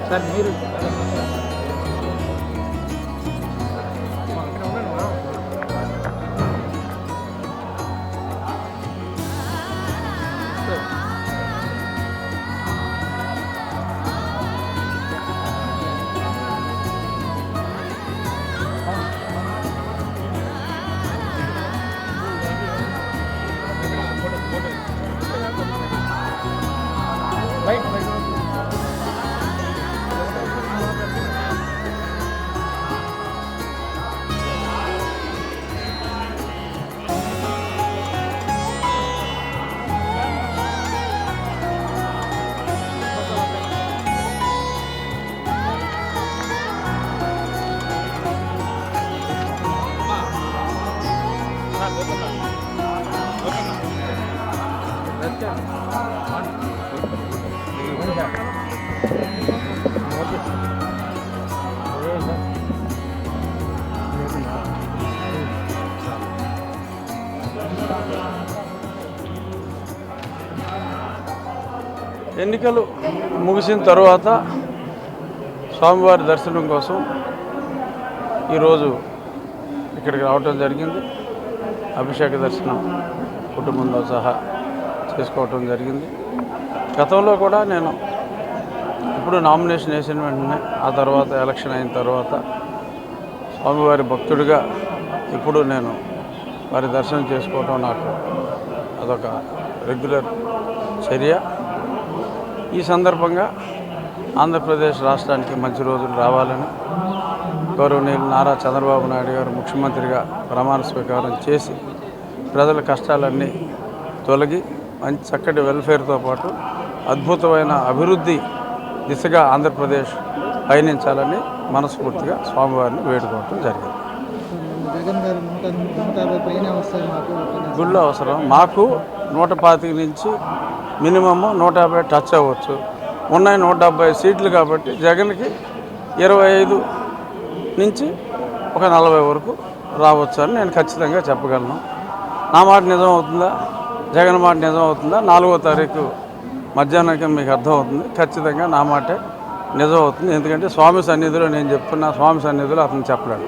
Sir మీరు ఎన్నికలు ముగిసిన తర్వాత స్వామివారి దర్శనం కోసం ఈరోజు ఇక్కడికి రావటం జరిగింది. అభిషేక దర్శనం కుటుంబంతో సహా చేసుకోవటం జరిగింది. గతంలో కూడా నేను ఇప్పుడు నామినేషన్ వేసిన వెంటనే ఆ తర్వాత ఎలక్షన్ అయిన తర్వాత స్వామివారి భక్తుడిగా ఇప్పుడు నేను వారి దర్శనం చేసుకోవటం నాకు అదొక రెగ్యులర్ చర్య. ఈ సందర్భంగా ఆంధ్రప్రదేశ్ రాష్ట్రానికి మంచి రోజులు రావాలని గౌరవనీయులు నారా చంద్రబాబు నాయుడు గారు ముఖ్యమంత్రిగా ప్రమాణ స్వీకారం చేసి ప్రజల కష్టాలన్నీ తొలగి మంచి చక్కటి వెల్ఫేర్తో పాటు అద్భుతమైన అభివృద్ధి దిశగా ఆంధ్రప్రదేశ్ పయనించాలని మనస్ఫూర్తిగా స్వామివారిని వేడుకోవటం జరిగింది. గుళ్ళు అవసరం మాకు 125 నుంచి మినిమమ్ 150 టచ్ అవ్వచ్చు. ఉన్నాయి 170 సీట్లు కాబట్టి జగన్కి 25 నుంచి ఒక 40 వరకు రావచ్చు అని నేను ఖచ్చితంగా చెప్పగలను. నా మాట నిజం అవుతుందా, జగన్ మాట నిజం అవుతుందా 4వ తారీఖు మధ్యాహ్నానికి మీకు అర్థమవుతుంది. ఖచ్చితంగా నా మాటే నిజం అవుతుంది. ఎందుకంటే స్వామి సన్నిధిలో నేను చెప్తున్నా, స్వామి సన్నిధిలో అతను చెప్పలేడు.